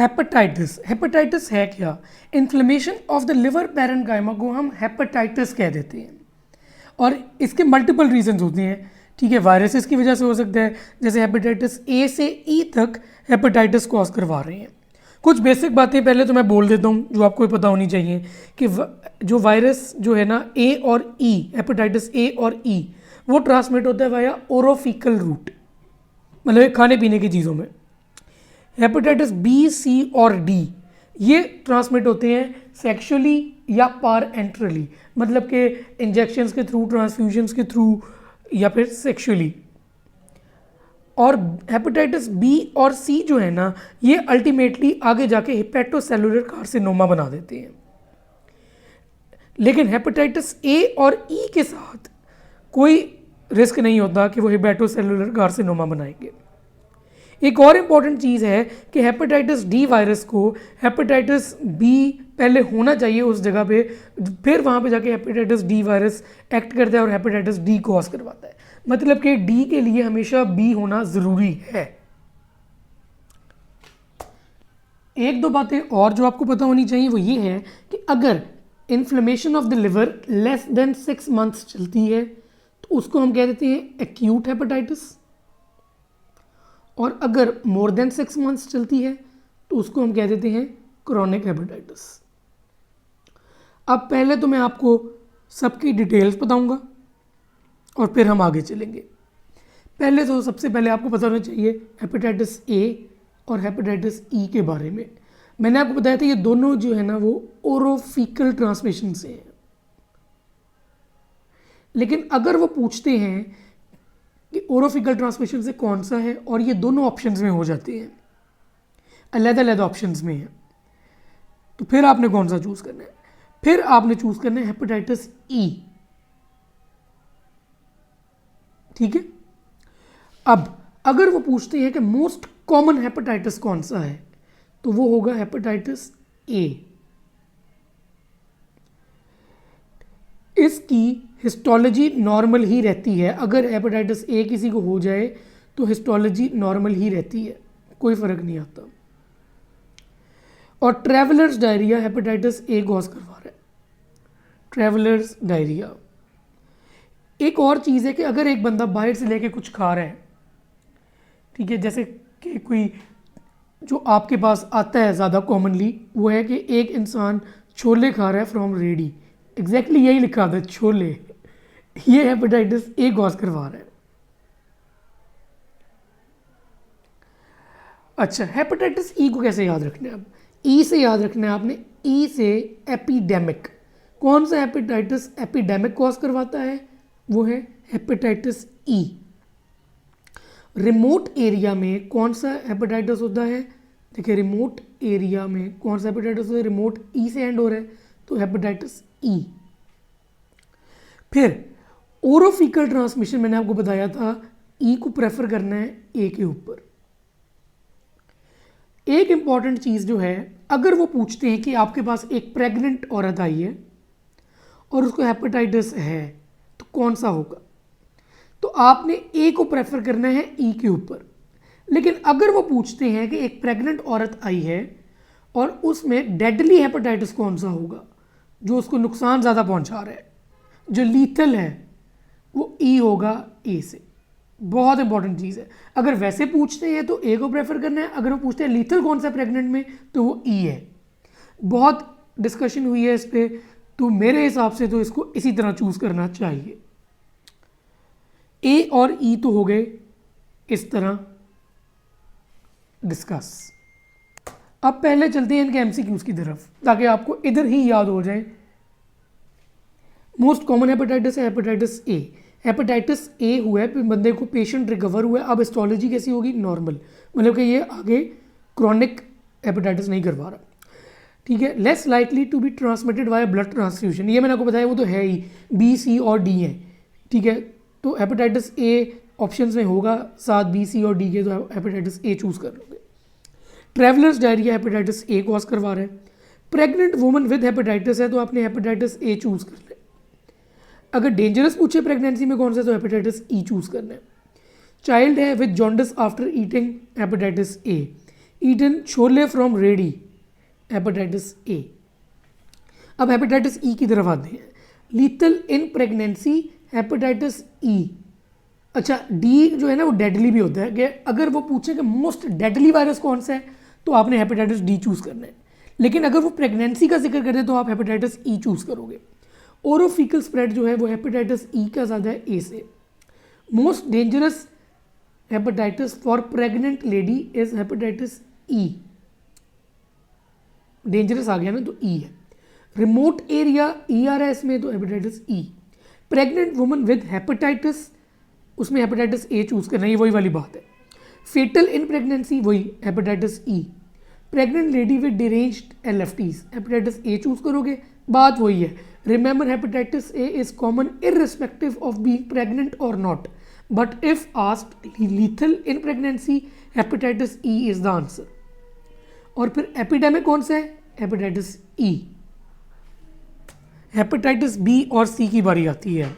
Hepatitis, hepatitis है क्या? Inflammation of the liver parenchyma को हम हेपेटाइटिस कह देते हैं और इसके मल्टीपल रीजंस होते हैं। ठीक है, वायरसेस की वजह से हो सकता है, जैसे हेपेटाइटिस ए से ई तक हेपेटाइटिस कॉज करवा रहे हैं। कुछ बेसिक बातें पहले तो मैं बोल देता हूँ जो आपको पता होनी चाहिए कि जो वायरस जो है ना ए और ई, हेपेटाइटिस ए और ई, वो ट्रांसमिट होता है वाया ओरोफिकल रूट, मतलब खाने पीने की चीज़ों में। हेपेटाइटिस बी, सी और डी ये ट्रांसमिट होते हैं सेक्सुअली या पारएंट्रली, मतलब कि इंजेक्शंस के थ्रू, ट्रांसफ्यूजन्स के थ्रू या फिर सेक्सुअली। और हेपेटाइटिस बी और सी जो है ना, ये अल्टीमेटली आगे जाके हेपेटोसेलुलर कार्सिनोमा बना देते हैं। लेकिन हेपेटाइटिस ए और ई के साथ कोई रिस्क नहीं होता कि वो हेपेटोसेलुलर कार्सिनोमा बनाएंगे। एक और इम्पॉर्टेंट चीज़ है कि हेपेटाइटिस डी वायरस को हेपेटाइटिस बी पहले होना चाहिए उस जगह पे, फिर वहाँ पे जाके हेपेटाइटिस डी वायरस एक्ट करता है और हेपेटाइटिस डी कॉज करवाता है। मतलब कि डी के लिए हमेशा बी होना ज़रूरी है। एक दो बातें और जो आपको पता होनी चाहिए वो ये है कि अगर inflammation of the liver less than 6 months चलती है तो उसको हम कह देते हैं एक्यूट हेपेटाइटिस, और अगर मोर देन 6 मंथ्स चलती है तो उसको हम कह देते हैं क्रॉनिक हेपेटाइटिस। अब पहले तो मैं आपको सबकी डिटेल्स बताऊंगा और फिर हम आगे चलेंगे। पहले तो सबसे पहले आपको पता होना चाहिए हेपेटाइटिस ए और हेपेटाइटिस ई के बारे में। मैंने आपको बताया था ये दोनों जो है ना वो ओरोफिकल ट्रांसमिशन से हैं। लेकिन अगर वो पूछते हैं कि ओरोफिकल ट्रांसमिशन से कौन सा है, और ये दोनों ऑप्शंस में हो जाते हैं, अलग-अलग ऑप्शंस में है, तो फिर आपने कौन सा चूज करना है? फिर आपने चूज करना है हेपेटाइटिस ई। ठीक है, अब अगर वो पूछते हैं कि मोस्ट कॉमन हेपेटाइटिस कौन सा है तो वो होगा हेपेटाइटिस ए। इसकी हिस्टोलॉजी नॉर्मल ही रहती है। अगर हेपेटाइटिस ए किसी को हो जाए तो हिस्टोलॉजी नॉर्मल ही रहती है, कोई फर्क नहीं आता। और travellers diarrhoea hepatitis A cause करवा रहा है, ट्रैवलर्स डायरिया। एक और चीज़ है कि अगर एक बंदा बाहर से लेके कुछ खा रहा है, ठीक है, जैसे कि कोई जो आपके पास आता है ज़्यादा कॉमनली वो है कि एक इंसान छोले खा रहा है फ्रॉम रेडी, एग्जैक्टली यही लिखा था छोले, ये हेपेटाइटिस ए कॉज करवा रहा है। अच्छा, हेपेटाइटिस ई को कैसे याद रखना है? अब ई से याद रखना है आपने, ई से एपिडेमिक। कौन सा हेपेटाइटिस एपिडेमिक कॉज करवाता है? वो है हेपेटाइटिस ई। रिमोट एरिया में कौन सा हेपेटाइटिस होता है? देखिए, रिमोट एरिया में कौन सा हेपेटाइटिस होता है? रिमोट ई से एंड हो रहा है तो हेपेटाइटिस ई। फिर ओरोफिकल ट्रांसमिशन मैंने आपको बताया था, ई को प्रेफर करना है ए के ऊपर। एक इंपॉर्टेंट चीज़ जो है, अगर वो पूछते हैं कि आपके पास एक प्रेग्नेंट औरत आई है और उसको हेपेटाइटिस है तो कौन सा होगा, तो आपने ए को प्रेफर करना है ई के ऊपर। लेकिन अगर वो पूछते हैं कि एक प्रेग्नेंट औरत आई है और उसमें डेडली हेपेटाइटिस कौन सा होगा, जो उसको नुकसान ज़्यादा पहुंचा रहा है, जो लीथल है, वो ई होगा ए से। बहुत इंपॉर्टेंट चीज़ है। अगर वैसे पूछते हैं तो ए को प्रेफर करना है, अगर वो पूछते हैं लीथल कौन सा प्रेग्नेंट में तो वो ई है। बहुत डिस्कशन हुई है इस पर, तो मेरे हिसाब से तो इसको इसी तरह चूज़ करना चाहिए। ए और ई तो हो गए इस तरह डिस्कस। अब पहले चलते हैं इनके एमसीक्यूज की तरफ ताकि आपको इधर ही याद हो जाए। मोस्ट कॉमन हेपेटाइटिस है हेपेटाइटिस ए। हेपेटाइटिस ए हुआ है, बंदे को पेशेंट रिकवर हुआ है, अब हिस्टोलॉजी कैसी होगी? नॉर्मल, मतलब कि ये आगे क्रॉनिक हेपेटाइटिस नहीं करवा रहा। ठीक है, less likely to be transmitted via blood transfusion, ये मैंने आपको बताया वो तो है ही, बी, सी और डी है। ठीक है, तो हेपेटाइटिस ए ऑप्शंस में होगा, साथ बी, सी और डी के, तो हेपेटाइटिस ए चूज़ कर लोगे। Travellers diarrhoea hepatitis A cause करवा रहा है। प्रेग्नेंट वुमन विद हेपेटाइटिस है तो आपने हेपेटाइटिस ए चूज़ कर लिया। अगर डेंजरस पूछे प्रेगनेंसी में कौन सा, तो हेपेटाइटिस ई चूज़ करना है। चाइल्ड है with jaundice after eating hepatitis A, eaten chole from ready, hepatitis A. अब हेपेटाइटिस ई की तरफ आते हैं, lethal in pregnancy hepatitis E. अच्छा, डी जो है ना वो डेडली भी होता है, कि अगर वो पूछे कि मोस्ट डेडली वायरस कौन सा है तो आपने हेपेटाइटिस डी चूज़ करना है, लेकिन अगर वो प्रेगनेंसी का जिक्र करें तो आप हेपेटाइटिस ई चूज़ करोगे। ओरोफिकल स्प्रेड जो है वो हेपेटाइटिस ई का ज़्यादा है ए से। Most dangerous hepatitis for pregnant lady is hepatitis E, dangerous आ गया ना तो ई है। रिमोट एरिया ERS में तो hepatitis E. Pregnant woman with hepatitis, उसमें हेपेटाइटिस ए चूज़ करना, ये वही वाली बात है। फेटल इन प्रेगनेंसी वही hepatitis E. Pregnant lady with deranged LFTs, hepatitis A choose करोगे, बात वही है। Remember hepatitis A is common irrespective of being pregnant और not, but if asked lethal in pregnancy hepatitis E is the answer. और फिर epidemic कौन सा है, हेपेटाइटिस ई। हेपेटाइटिस बी और सी की बारी आती है।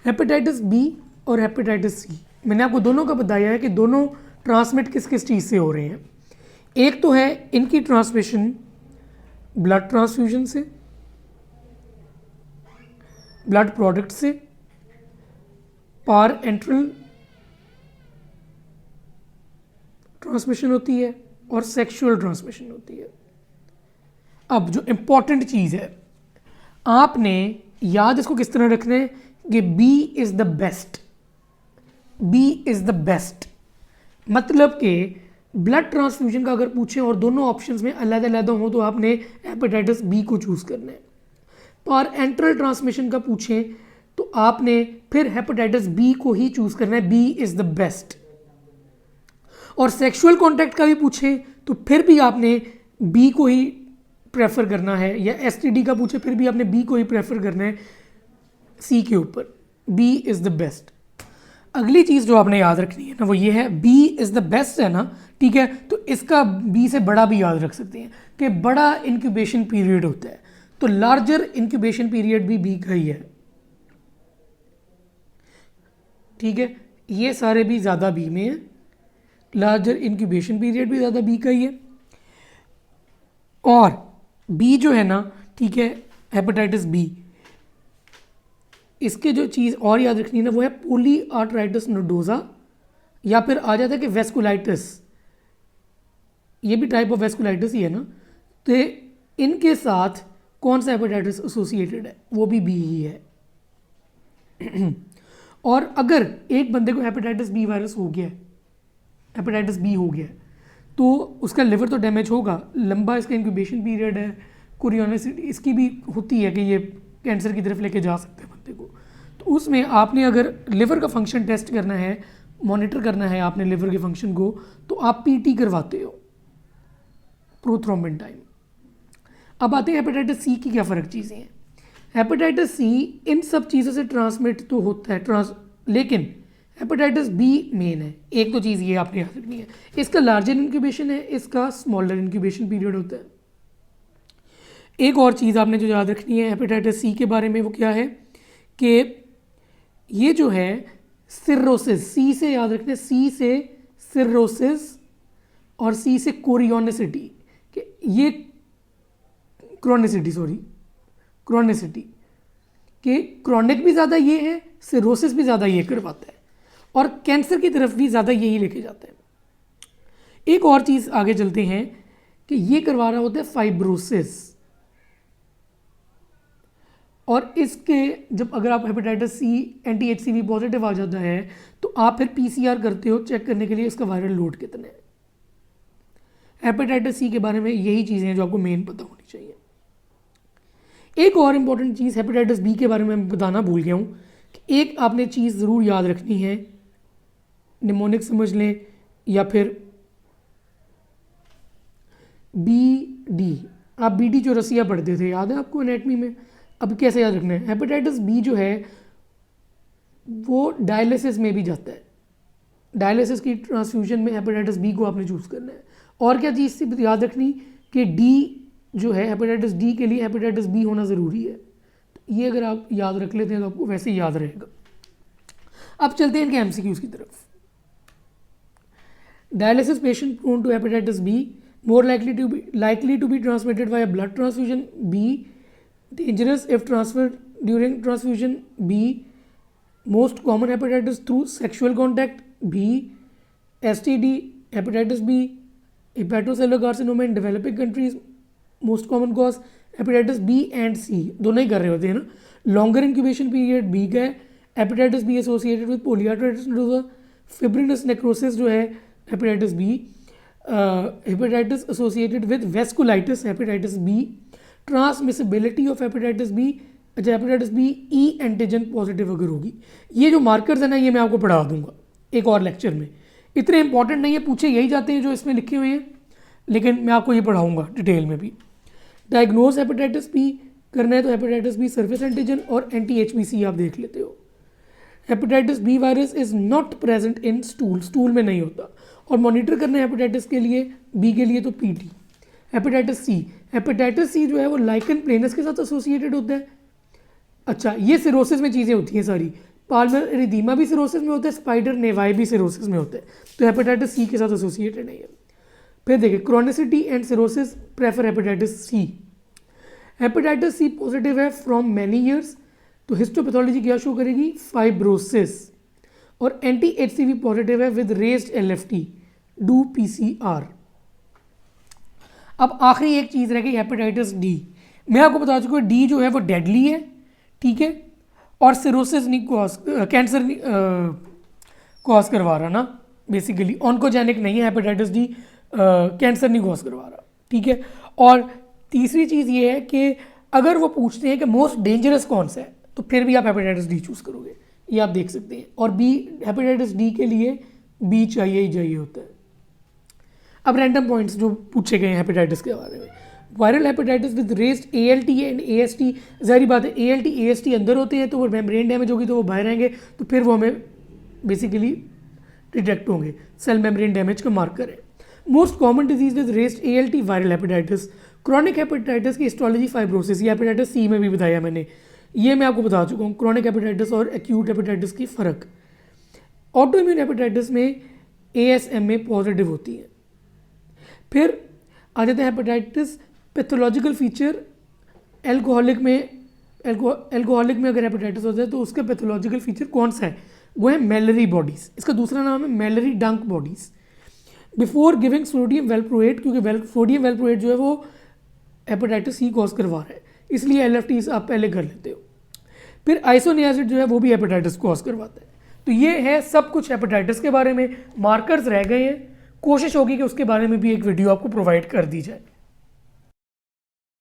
हेपेटाइटिस बी और हेपेटाइटिस सी, मैंने आपको दोनों का बताया है कि दोनों ट्रांसमिट किस किस चीज़ से हो रहे हैं। एक तो है इनकी ट्रांसमिशन ब्लड ट्रांसफ्यूजन से, ब्लड प्रोडक्ट से, पार एंट्रल ट्रांसमिशन होती है और सेक्सुअल ट्रांसमिशन होती है। अब जो इंपॉर्टेंट चीज़ है, आपने याद इसको किस तरह रखना है कि B is the best, B is the best, मतलब कि ब्लड ट्रांसफ्यूजन का अगर पूछें और दोनों ऑप्शंस में अलग अलग हो तो आपने हेपेटाइटिस बी को चूज़ करना है। पर एंट्रल ट्रांसमिशन का पूछें तो आपने फिर हेपेटाइटिस बी को ही चूज़ करना है, बी इज़ द बेस्ट। और सेक्सुअल कॉन्टैक्ट का भी पूछें तो फिर भी आपने बी को ही प्रेफर करना है, या STD का पूछे फिर भी आपने बी को ही प्रेफर करना है सी के ऊपर, बी इज़ द बेस्ट। अगली चीज़ जो आपने याद रखनी है ना वो ये है, बी इज़ द बेस्ट है ना, ठीक है, तो इसका बी से बड़ा भी याद रख सकते हैं कि बड़ा इंक्यूबेशन पीरियड होता है, तो लार्जर इंक्यूबेशन पीरियड भी बी का ही है, ठीक है, ये सारे भी ज़्यादा बी में है, लार्जर इंक्यूबेशन पीरियड भी ज़्यादा बी का ही है। और बी जो है ना, ठीक है, हेपेटाइटिस बी, इसके जो चीज़ और याद रखनी है ना वो है पॉलीआर्थराइटिस नोडोजा, या फिर आ जाता है कि वेस्कुलाइटिस, ये भी टाइप ऑफ वेस्कुलाइटिस ही है ना, तो इनके साथ कौन सा हेपेटाइटिस एसोसिएटेड है, वो भी बी ही है। और अगर एक बंदे को हेपेटाइटिस बी वायरस हो गया है, हेपेटाइटिस बी हो गया है, तो उसका लिवर तो डैमेज होगा, लंबा इसका इंक्यूबेशन पीरियड है, कुरियोनिसिटी इसकी भी होती है कि ये कैंसर की तरफ लेके जा सकते हैं बंदे को। तो उसमें आपने अगर लिवर का फंक्शन टेस्ट करना है, मॉनिटर करना है आपने लिवर के फंक्शन को, तो आप PT करवाते हो, प्रोथ्रोम्बिन टाइम। अब आते हैं हेपेटाइटिस सी की क्या फ़र्क चीज़ें हैं। हेपेटाइटिस सी इन सब चीज़ों से ट्रांसमिट तो होता है लेकिन हेपेटाइटिस बी मेन है। एक तो चीज़ ये आपने याद रखनी है, इसका लार्जर इंक्यूबेशन है, इसका स्मॉलर इंक्यूबेशन पीरियड होता है। एक और चीज़ आपने जो याद रखनी है हेपेटाइटिस सी के बारे में वो क्या है कि ये जो है सिरोसिस, सी से याद रखना है, सी से सिरोसिस और सी से कोरियोनिसिटी, कि ये क्रॉनिसिटी कि क्रॉनिक भी ज़्यादा ये है, सिरोसिस भी ज़्यादा ये करवाता है, और कैंसर की तरफ भी ज़्यादा यही लेके जाता है। एक और चीज़ आगे चलते हैं कि ये करवा रहा होता है फाइब्रोसिस, और इसके जब अगर आप हेपेटाइटिस सी anti-HCV पॉजिटिव आ जाता है तो आप फिर PCR करते हो चेक करने के लिए इसका वायरल लोड कितना है। हेपेटाइटिस सी के बारे में यही चीज़ें हैं जो आपको मेन पता होनी चाहिए। एक और इम्पॉर्टेंट चीज़ हेपेटाइटिस बी के बारे में मैं बताना भूल गया हूँ कि एक आपने चीज़ ज़रूर याद रखनी है, निमोनिक समझ लें या फिर BD, आप BD जो रसिया पढ़ते थे याद है आपको एनेटमी में, अब कैसे याद रखना है। हेपेटाइटिस बी जो है वो डायलिसिस में भी जाता है, डायलिसिस की ट्रांसफ्यूजन में हेपेटाइटिस बी को आपने चूज़ करना है। और क्या चीज़ से याद रखनी कि डी जो है हेपेटाइटिस डी के लिए हेपेटाइटिस बी होना ज़रूरी है, तो ये अगर आप याद रख लेते हैं तो आपको वैसे ही याद रहेगा। अब चलते हैं इनके MCQs की तरफ। Dialysis patient prone to hepatitis B more likely to be transmitted via blood transfusion. B, dangerous if transferred during transfusion. B, most common hepatitis through sexual contact. B, STD, hepatitis B, hepatocellular carcinoma in developing countries, most common cause. Hepatitis B and C दोनों ही कर रहे होते हैं ना. Longer incubation period B का है. Hepatitis B associated with polyarteritis nodosa. Fibrinous necrosis जो है hepatitis B. Hepatitis associated with vasculitis hepatitis B. Transmissibility of hepatitis B. अच्छा, hepatitis B E antigen positive अगर होगी. ये जो मार्कर्स है ना, ये मैं आपको पढ़ा दूंगा एक और लेक्चर में. इतने इंपॉर्टेंट नहीं है, पूछे यही जाते हैं जो इसमें लिखे हुए हैं, लेकिन मैं आपको ये पढ़ाऊंगा डिटेल में भी. डायग्नोज हेपेटाइटिस बी करना है तो हेपेटाइटिस बी सरफेस एंटीजन और एंटी-HBC आप देख लेते हो. Hepatitis B virus is not present in stool में नहीं होता. और मॉनिटर करना है हेपेटाइटिस के लिए बी के लिए तो पीटी. हेपेटाइटिस सी जो है वो लाइकन प्लेनस के साथ एसोसिएटेड होता है. अच्छा, ये सिरोसिस में चीज़ें होती हैं सारी. पाल्मर एरिदीमा भी सिरोसिस में होता है, स्पाइडर नेवाई भी सिरोसिस में होता है, तो हेपेटाइटिस सी के साथ एसोसिएटेड नहीं है. फिर देखिए chronicity and cirrhosis prefer hepatitis C. Hepatitis C positive है फ्रॉम मैनी ईयर्स, तो हिस्टोपैथोलॉजी क्या शो करेगी? फाइब्रोसिस. और एंटी-HCV पॉजिटिव है with raised LFT. Do PCR. अब आखिरी एक चीज़ रह गई हेपेटाइटिस डी. मैं आपको बता चुका हूँ डी जो है वो डेडली है, ठीक है, और सिरोसिस नहीं कैंसर कॉज करवा रहा ना, बेसिकली ऑन्कोजेनिक नहीं है हेपेटाइटिस डी, कैंसर नहीं कॉज करवा रहा, ठीक है. और तीसरी चीज़ ये है कि अगर वो पूछते हैं कि मोस्ट डेंजरस कौन सा है, तो फिर भी आप हेपेटाइटिस डी चूज़ करोगे, ये आप देख सकते हैं. और बी, हेपेटाइटिस डी के लिए बी चाहिए ही चाहिए होता है. अब रैंडम पॉइंट्स जो पूछे गए हैं हेपेटाइटिस के बारे में. Viral hepatitis with raised ALT and AST. ज़ाहिर बात है ALT AST अंदर होते हैं तो वो मेम्ब्रेन डैमेज होगी तो वो बाहर आएंगे, तो फिर वो हमें बेसिकली डिटेक्ट होंगे. सेल मेम्ब्रेन डैमेज का मार्कर है. Most common disease with raised ALT viral hepatitis. Chronic hepatitis की हिस्टोलॉजी फाइब्रोसिस, ये हेपेटाइटिस सी में भी बताया मैंने, ये मैं आपको बता चुका हूँ. क्रॉनिक हेपेटाइटिस और एक्यूट हेपेटाइटिस की फ़र्क. ऑटो इम्यून हेपेटाइटिस में ASMA पॉजिटिव होती है. फिर आ जाते हैं हेपेटाइटिस पैथोलॉजिकल फीचर. एल्कोहलिक में अगर हेपेटाइटिस होता है तो उसका पैथोलॉजिकल फीचर कौन सा है? वो है मेलरी बॉडीज़. इसका दूसरा नाम है मेलरी डंक bodies. Before giving sodium valproate, क्योंकि सोडियम वेलप्रोएट जो है वो हेपेटाइटिस सी कॉज करवा रहा है, इसलिए LFTs आप पहले कर लेते हो. फिर आइसोनियाजिड जो है वो भी हेपेटाइटिस कॉज करवाता है. तो ये है सब कुछ हेपेटाइटिस के बारे में. मार्कर्स रह गए हैं, कोशिश होगी कि उसके बारे में भी एक वीडियो आपको प्रोवाइड कर दी जाए.